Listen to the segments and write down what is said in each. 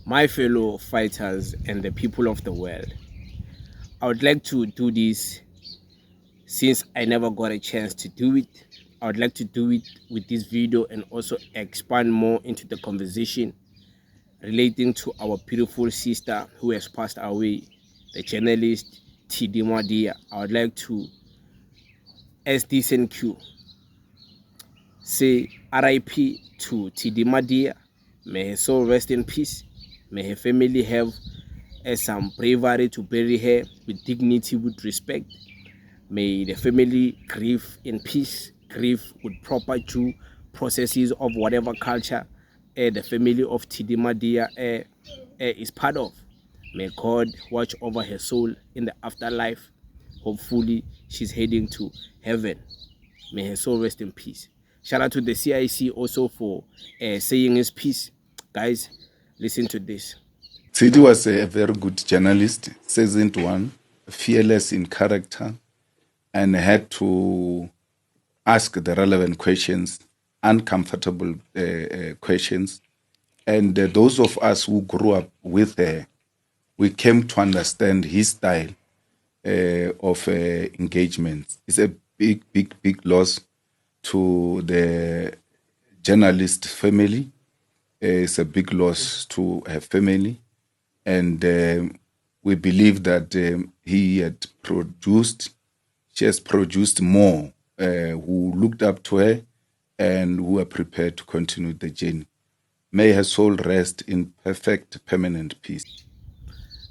My fellow fighters and the people of the world, I would like to do this since I never got a chance to do it. I would like to do it with this video and also expand more into the conversation relating to our beautiful sister who has passed away, the journalist Tshidi Madia. I would like to, as decent Q, say RIP to Tshidi Madia. May her soul rest in peace. May her family have some bravery to bury her with dignity, with respect. May the family grieve in peace, grieve with proper due processes of whatever culture the family of Tshidi Madia is part of. May God watch over her soul in the afterlife. Hopefully, she's heading to heaven. May her soul rest in peace. Shout out to the CIC also for saying his piece. Guys, listen to this. Tshidi was a very good journalist, seasoned one, fearless in character, and had to ask the relevant questions, uncomfortable questions. And those of us who grew up with her, we came to understand his style of engagement. It's a big, big, big loss to the journalist family. It's a big loss to her family. And we believe that she has produced more who looked up to her and who are prepared to continue the journey. May her soul rest in perfect, permanent peace.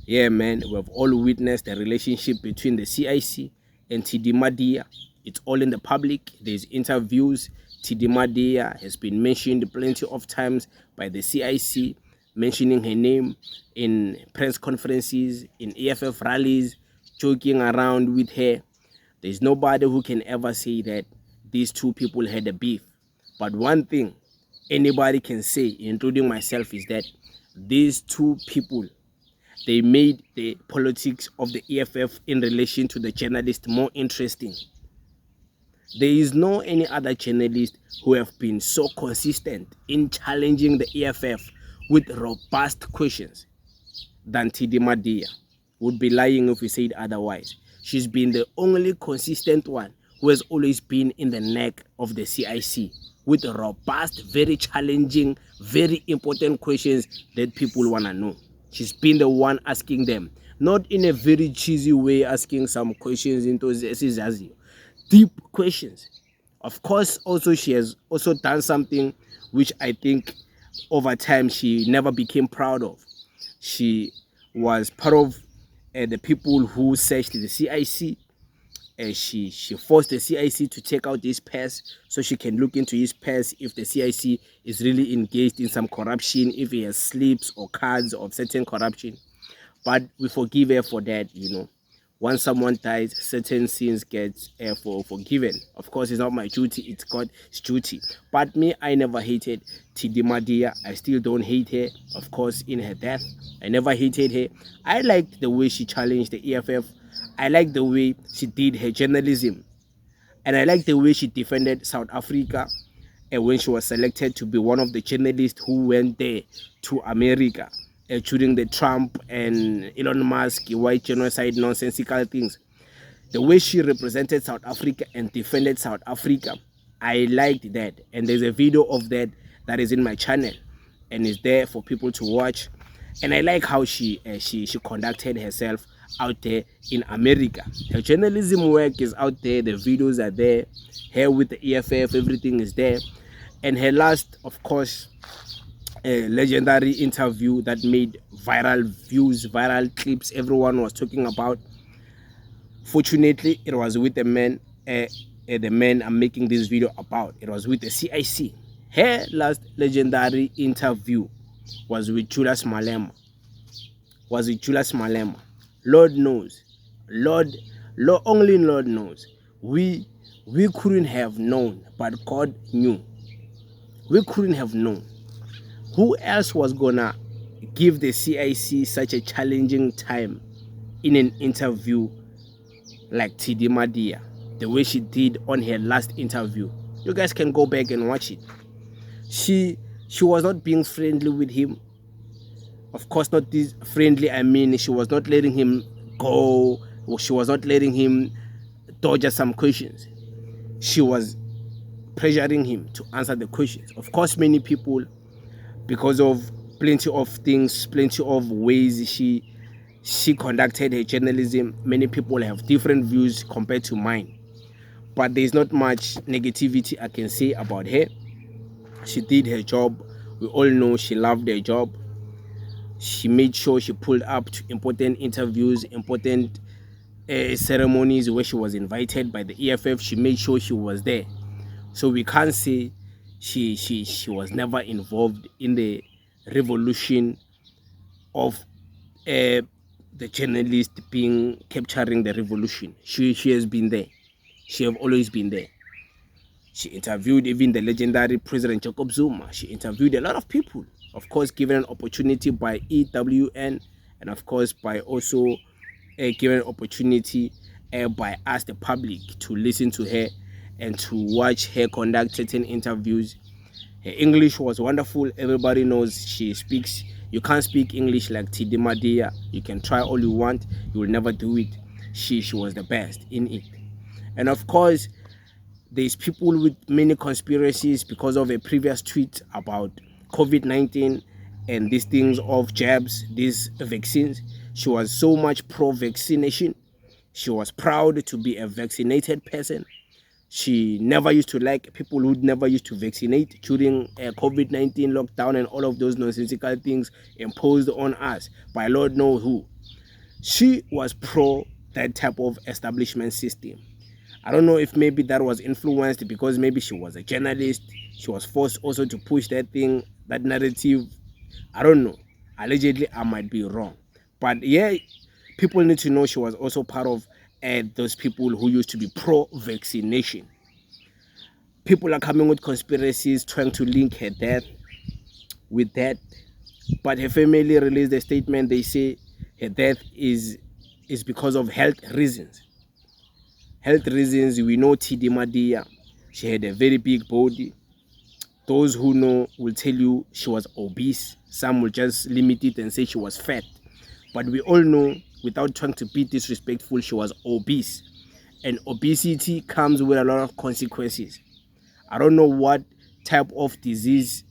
Yeah, man, we've all witnessed the relationship between the CIC and Tshidi Madia. It's all in the public. There's interviews. Tshidi Madia has been mentioned plenty of times by the CIC, mentioning her name in press conferences, in EFF rallies, joking around with her. There's nobody who can ever say that these two people had a beef. But one thing anybody can say, including myself, is that these two people, they made the politics of the EFF in relation to the journalist more interesting. There is no any other journalist who have been so consistent in challenging the EFF with robust questions than Tshidi Madia. Would be lying if we said otherwise. She's been the only consistent one who has always been in the neck of the CIC with robust, very challenging, very important questions that people want to know. She's been the one asking them, not in a very cheesy way, asking some questions into Zizazi. Deep questions. Of course, also she has also done something which I think over time she never became proud of. She was part of the people who searched the CIC. She forced the CIC to take out his past so she can look into his past if the CIC is really engaged in some corruption, if he has slips or cards of certain corruption. But we forgive her for that, you know. Once someone dies, certain sins get forgiven. Of course, it's not my duty, it's God's duty. But me, I never hated Tshidi Madia. I still don't hate her, of course, in her death. I never hated her. I liked the way she challenged the EFF. I liked the way she did her journalism. And I liked the way she defended South Africa. And when she was selected to be one of the journalists who went there to America during the Trump and Elon Musk white genocide nonsensical things, the way she represented South Africa and defended South Africa, I liked that. And there's a video of that that is in my channel and is there for people to watch. And I like how she conducted herself out there in America. Her journalism work is out there, the videos are there, her with the EFF, everything is there. And her last, of course, legendary interview that made viral views, viral clips, everyone was talking about. Fortunately, it was with the man I'm making this video about. It was with the CIC. Her last legendary interview was with Julius Malema. Lord knows. Only Lord knows. We couldn't have known, but God knew. We couldn't have known. Who else was gonna give the CIC such a challenging time in an interview like Tshidi Madia, the way she did on her last interview? You guys can go back and watch it. She was not being friendly with him. Of course, not this friendly. I mean, she was not letting him go, or she was not letting him dodge some questions. She was pressuring him to answer the questions. Of course, many people, because of plenty of things, plenty of ways she conducted her journalism, many people have different views compared to mine. But there's not much negativity I can say about her. She did her job. We all know she loved her job. She made sure she pulled up to important interviews, important ceremonies where she was invited by the EFF. She made sure she was there. So we can't say she was never involved in the revolution of the journalist being capturing the revolution. She has been there. She have always been there. She interviewed even the legendary President Jacob Zuma. She interviewed a lot of people, of course, given an opportunity by EWN, and of course by also given an opportunity by us, the public, to listen to her and to watch her conduct certain interviews. Her English was wonderful. Everybody knows she speaks. You can't speak English like Tshidi Madia. You can try all you want. You will never do it. She was the best in it. And of course, there's people with many conspiracies because of a previous tweet about COVID-19 and these things of jabs, these vaccines. She was so much pro-vaccination. She was proud to be a vaccinated person. She never used to like people who never used to vaccinate during COVID-19 lockdown and all of those nonsensical things imposed on us by Lord knows who. She was pro that type of establishment system. I don't know if maybe that was influenced because maybe she was a journalist. She was forced also to push that thing, that narrative. I don't know. Allegedly, I might be wrong. But yeah, people need to know she was also part of those people who used to be pro-vaccination. People are coming with conspiracies trying to link her death with that. But her family released a statement. They say her death is because of health reasons. Health reasons, we know Tshidi Madia, she had a very big body. Those who know will tell you she was obese. Some will just limit it and say she was fat. But we all know, without trying to be disrespectful, she was obese. And obesity comes with a lot of consequences. I don't know what type of disease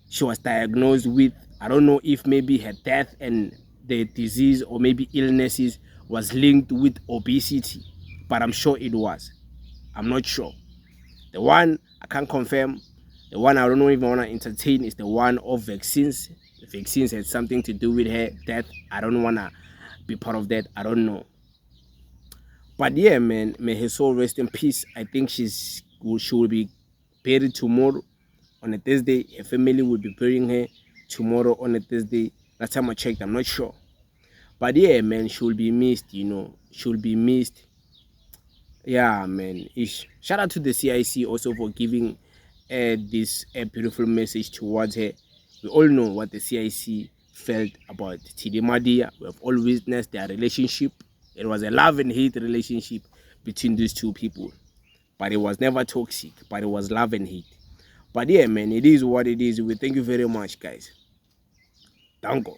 she was diagnosed with. I don't know if maybe her death and the disease or maybe illnesses was linked with obesity. But I'm sure it was. I'm not sure. The one I can't confirm, the one I don't even want to entertain is the one of vaccines. The vaccines had something to do with her death. I don't want to be part of that. I don't know. But yeah, man, may her soul rest in peace. I think she will be buried tomorrow on a Thursday. Her family will be burying her tomorrow on a Thursday. Last time I checked, I'm not sure. But yeah, man, she will be missed, you know. She will be missed. Yeah, man. Shout out to the CIC also for giving this beautiful message towards her. We all know what the CIC felt about Tshidi Madia. We have all witnessed their relationship. It was a love and hate relationship between these two people. But it was never toxic, but it was love and hate. But yeah, man, it is what it is. We thank you very much, guys. Danko.